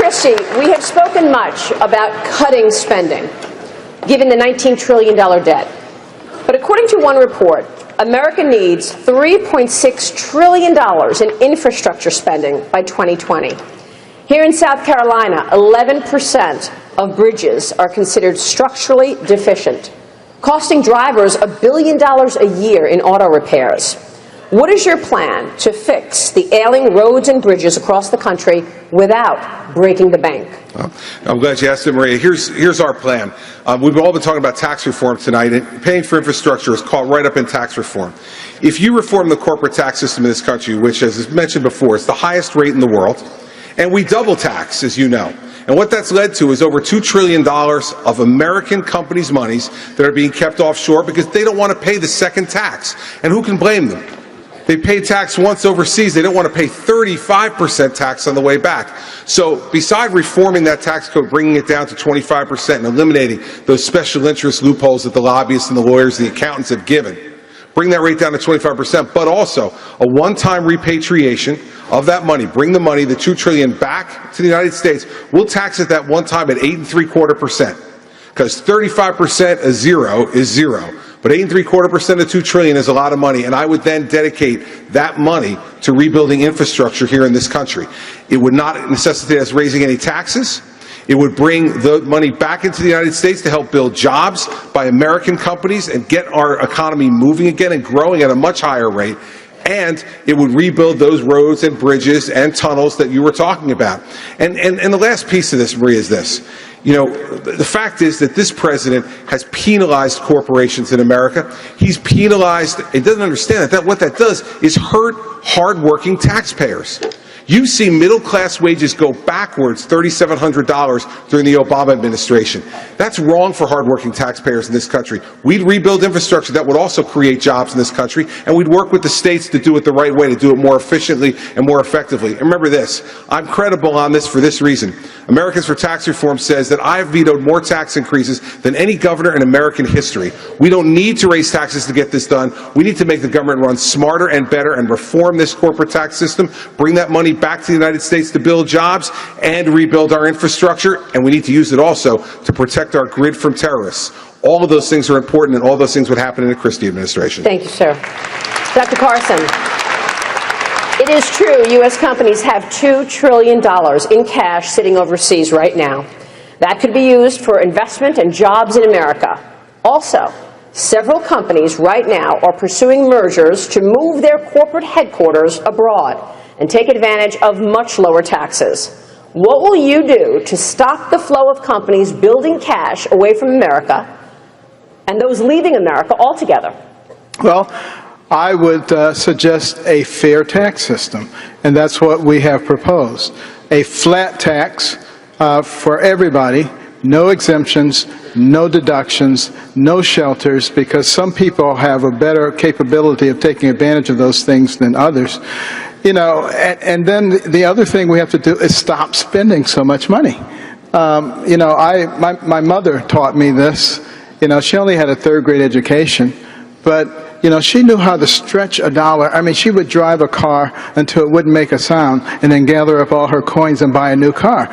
Christie, we have spoken much about cutting spending, given the $19 trillion debt. But according to one report, America needs $3.6 trillion in infrastructure spending by 2020. Here in South Carolina, 11% of bridges are considered structurally deficient, costing drivers $1 billion a year in auto repairs. What is your plan to fix the ailing roads and bridges across the country without breaking the bank? Well, I'm glad you asked it, Maria. Here's our plan. We've all been talking about tax reform tonight, and paying for infrastructure is caught right up in tax reform. If you reform the corporate tax system in this country, which, as mentioned before, is the highest rate in the world, and we double tax, as you know, and what that's led to is over $2 trillion of American companies' monies that are being kept offshore because they don't want to pay the second tax. And who can blame them? They pay tax once overseas. They don't want to pay 35% tax on the way back. So beside reforming that tax code, bringing it down to 25% and eliminating those special interest loopholes that the lobbyists and the lawyers and the accountants have given, bring that rate down to 25%, but also a one-time repatriation of that money. Bring the money, the $2 trillion, back to the United States. We'll tax it that one time at 8.75%, because 35% of zero is zero. But 8.75% of $2 trillion is a lot of money, and I would then dedicate that money to rebuilding infrastructure here in this country. It would not necessitate us raising any taxes. It would bring the money back into the United States to help build jobs by American companies and get our economy moving again and growing at a much higher rate. And it would rebuild those roads and bridges and tunnels that you were talking about. And the last piece of this, Maria, is this. You know, the fact is that this president has penalized corporations in America. He's penalized, and doesn't understand that what that does is hurt hardworking taxpayers. You see middle-class wages go backwards $3,700 during the Obama administration. That's wrong for hardworking taxpayers in this country. We'd rebuild infrastructure that would also create jobs in this country, and we'd work with the states to do it the right way, to do it more efficiently and more effectively. And remember this, I'm credible on this for this reason. Americans for Tax Reform says that I've vetoed more tax increases than any governor in American history. We don't need to raise taxes to get this done. We need to make the government run smarter and better and reform this corporate tax system, bring that money back to the United States to build jobs and rebuild our infrastructure, and we need to use it also to protect our grid from terrorists. All of those things are important, and all those things would happen in the Christie administration. Thank you, sir. Dr. Carson, it is true U.S. companies have $2 trillion in cash sitting overseas right now. That could be used for investment and jobs in America. Also, several companies right now are pursuing mergers to move their corporate headquarters abroad and take advantage of much lower taxes. What will you do to stop the flow of companies building cash away from America and those leaving America altogether? Well, I would suggest a fair tax system, and that's what we have proposed. A flat tax for everybody, no exemptions, no deductions, no shelters, because some people have a better capability of taking advantage of those things than others. You know, and then the other thing we have to do is stop spending so much money. You know, my mother taught me this. You know, she only had a third-grade education, but you know, she knew how to stretch a dollar. I mean, she would drive a car until it wouldn't make a sound and then gather up all her coins and buy a new car.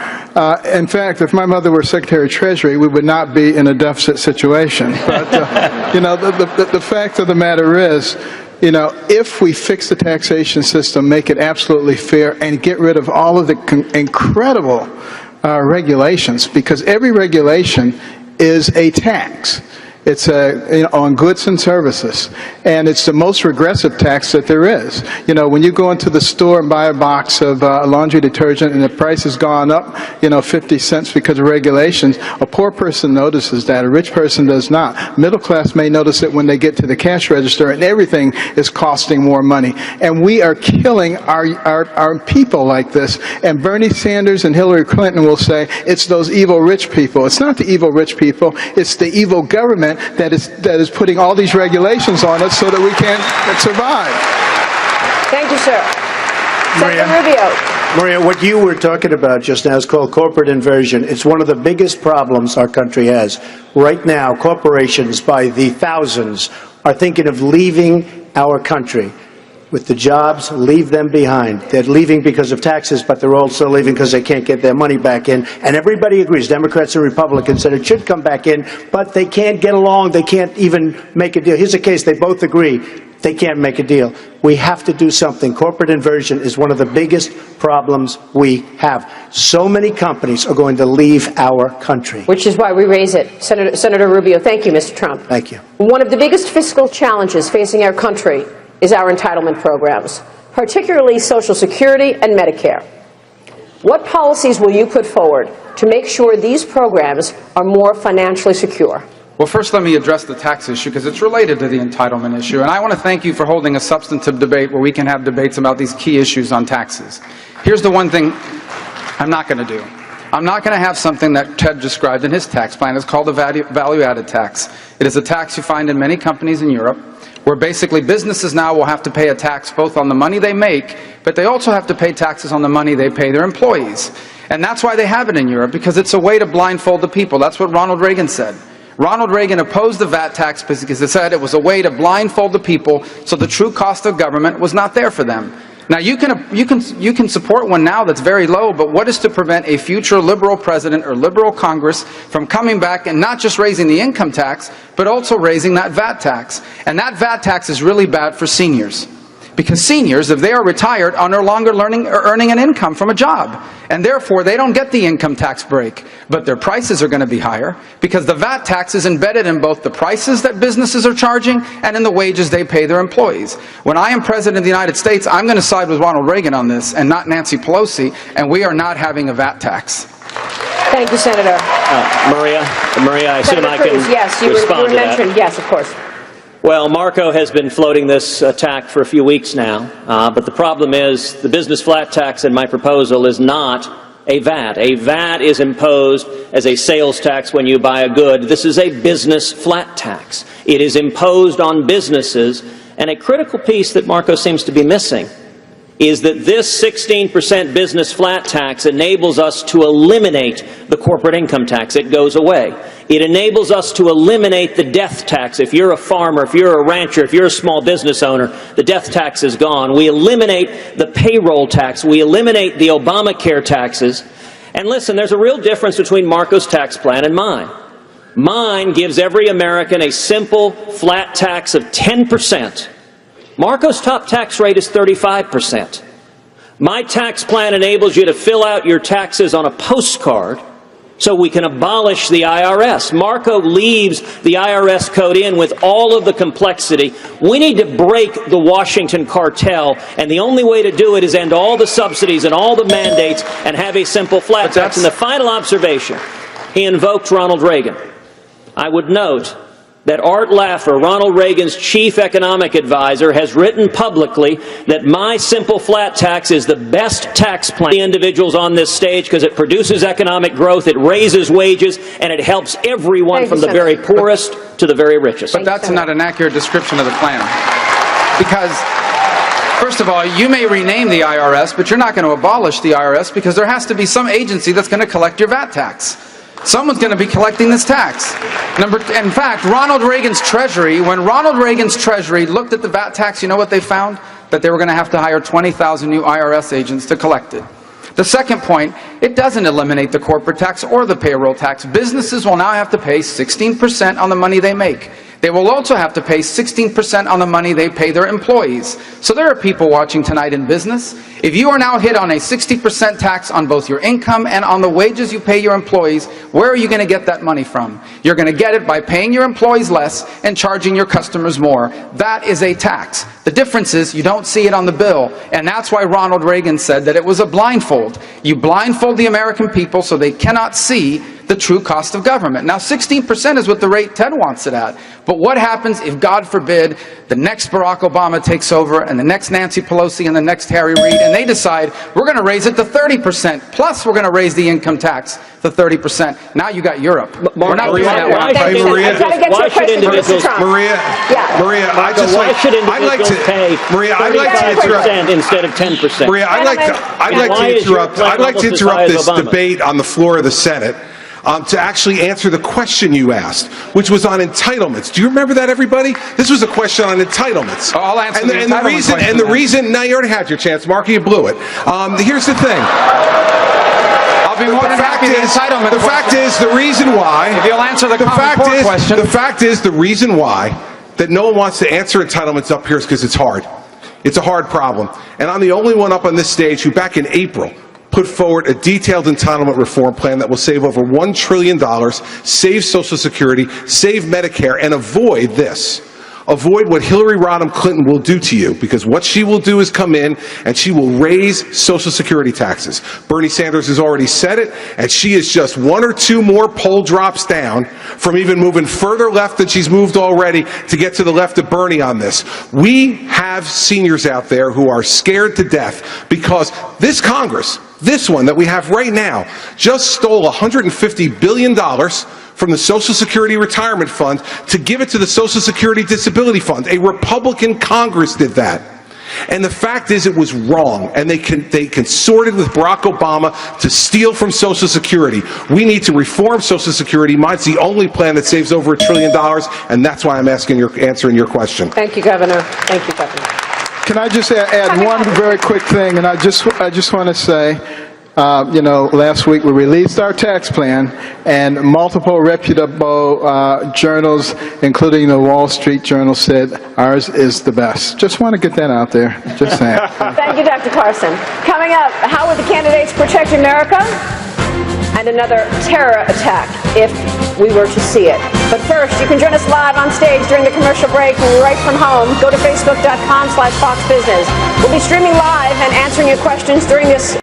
In fact, if my mother were Secretary of Treasury, we would not be in a deficit situation. But, you know, the fact of the matter is, you know, if we fix the taxation system, make it absolutely fair, and get rid of all of the incredible regulations, because every regulation is a tax. It's on goods and services, and it's the most regressive tax that there is. You know, when you go into the store and buy a box of laundry detergent and the price has gone up, you know, 50 cents because of regulations, a poor person notices that, a rich person does not. Middle class may notice it when they get to the cash register and everything is costing more money. And we are killing our people like this. And Bernie Sanders and Hillary Clinton will say it's those evil rich people. It's not the evil rich people, it's the evil government that is putting all these regulations on us so that we can't survive. Thank you, sir. Senator Rubio. Maria, what you were talking about just now is called corporate inversion. It's one of the biggest problems our country has. Right now, corporations by the thousands are thinking of leaving our country. with the jobs, leave them behind. They're leaving because of taxes, but they're also leaving because they can't get their money back in. And everybody agrees, Democrats and Republicans, that it should come back in, but they can't get along. They can't even make a deal. Here's a case they both agree they can't make a deal. We have to do something. Corporate inversion is one of the biggest problems we have. So many companies are going to leave our country. Which is why we raise it. Senator Rubio, thank you, Mr. Trump. Thank you. One of the biggest fiscal challenges facing our country is our entitlement programs, particularly Social Security and Medicare. What policies will you put forward to make sure these programs are more financially secure? Well, first let me address the tax issue because it's related to the entitlement issue. And I want to thank you for holding a substantive debate where we can have debates about these key issues on taxes. Here's the one thing I'm not going to do. I'm not going to have something that Ted described in his tax plan. It's called a value-added tax. It is a tax you find in many companies in Europe where basically businesses now will have to pay a tax both on the money they make, but they also have to pay taxes on the money they pay their employees. And that's why they have it in Europe, because it's a way to blindfold the people. That's what Ronald Reagan said. Ronald Reagan opposed the VAT tax because he said it was a way to blindfold the people so the true cost of government was not there for them. Now, you can support one now that's very low, but what is to prevent a future liberal president or liberal Congress from coming back and not just raising the income tax, but also raising that VAT tax? And that VAT tax is really bad for seniors. Because seniors, if they are retired, are no longer earning an income from a job. And therefore, they don't get the income tax break. But their prices are going to be higher because the VAT tax is embedded in both the prices that businesses are charging and in the wages they pay their employees. When I am President of the United States, I'm going to side with Ronald Reagan on this and not Nancy Pelosi, and we are not having a VAT tax. Thank you, Senator. Maria, I assume I Cruz, can yes, you respond were to that. mentioned. Yes, of course. Well, Marco has been floating this attack for a few weeks now, but the problem is the business flat tax in my proposal is not a VAT. A VAT is imposed as a sales tax when you buy a good. This is a business flat tax. It is imposed on businesses, and a critical piece that Marco seems to be missing is that this 16% business flat tax enables us to eliminate the corporate income tax. It goes away. It enables us to eliminate the death tax. If you're a farmer, if you're a rancher, if you're a small business owner, the death tax is gone. We eliminate the payroll tax. We eliminate the Obamacare taxes. And listen, there's a real difference between Marco's tax plan and mine. Mine gives every American a simple flat tax of 10%. Marco's top tax rate is 35%. My tax plan enables you to fill out your taxes on a postcard so we can abolish the IRS. Marco leaves the IRS code in with all of the complexity. We need to break the Washington cartel, and the only way to do it is end all the subsidies and all the mandates and have a simple flat tax. And the final observation, he invoked Ronald Reagan. I would note that Art Laffer, Ronald Reagan's chief economic advisor, has written publicly that my simple flat tax is the best tax plan for the individuals on this stage because it produces economic growth, it raises wages, and it helps everyone from the very poorest to the very richest. But that's not an accurate description of the plan. Because, first of all, you may rename the IRS, but you're not going to abolish the IRS because there has to be some agency that's going to collect your VAT tax. Someone's going to be collecting this tax. In fact, Ronald Reagan's Treasury, when Ronald Reagan's Treasury looked at the VAT tax, you know what they found? That they were going to have to hire 20,000 new IRS agents to collect it. The second point, it doesn't eliminate the corporate tax or the payroll tax. Businesses will now have to pay 16% on the money they make. They will also have to pay 16% on the money they pay their employees. So there are people watching tonight in business. If you are now hit on a 60% tax on both your income and on the wages you pay your employees, where are you going to get that money from? You're going to get it by paying your employees less and charging your customers more. That is a tax. The difference is you don't see it on the bill. And that's why Ronald Reagan said that it was a blindfold. You blindfold the American people so they cannot see the true cost of government. Now, 16% is what the rate Ted wants it at. But what happens if, God forbid, the next Barack Obama takes over and the next Nancy Pelosi and the next Harry Reid, and they decide we're going to raise it to 30%, plus we're going to raise the income tax to 30%. Now you got Europe. We're not doing that. Why should individuals pay Maria, I'd like to interrupt instead of 10%? Maria, I'd like to interrupt this debate on the floor of the Senate. to actually answer the question you asked, which was on entitlements. Do you remember that, everybody? This was a question on entitlements. Oh, I'll answer the entitlement question. And the reason, now you already had your chance, Marco, you blew it. Here's the thing. I'll be more than happy to entitlement. The fact is, the reason why. If you'll answer the Common Core question. The fact is, the reason why that no one wants to answer entitlements up here is because it's hard. It's a hard problem. And I'm the only one up on this stage who, back in April, put forward a detailed entitlement reform plan that will save over $1 trillion, save Social Security, save Medicare, and avoid this. Avoid what Hillary Rodham Clinton will do to you, because what she will do is come in and she will raise Social Security taxes. Bernie Sanders has already said it, and she is just 1 or 2 more poll drops down from even moving further left than she's moved already to get to the left of Bernie on this. We have seniors out there who are scared to death because this Congress, this one that we have right now, just stole $150 billion from the Social Security Retirement Fund to give it to the Social Security Disability Fund. A Republican Congress did that. And the fact is, it was wrong, and they consorted with Barack Obama to steal from Social Security. We need to reform Social Security. Mine's the only plan that saves over $1 trillion, and that's why I'm answering your question. Thank you, Governor. Thank you, Governor. Can I just add one very quick thing? And I just want to say, last week we released our tax plan, and multiple reputable journals, including the Wall Street Journal, said ours is the best. Just want to get that out there. Just saying. Thank you, Dr. Carson. Coming up, how would the candidates protect America? And another terror attack if we were to see it. But first, you can join us live on stage during the commercial break right from home. Go to facebook.com/FoxBusiness. We'll be streaming live and answering your questions during this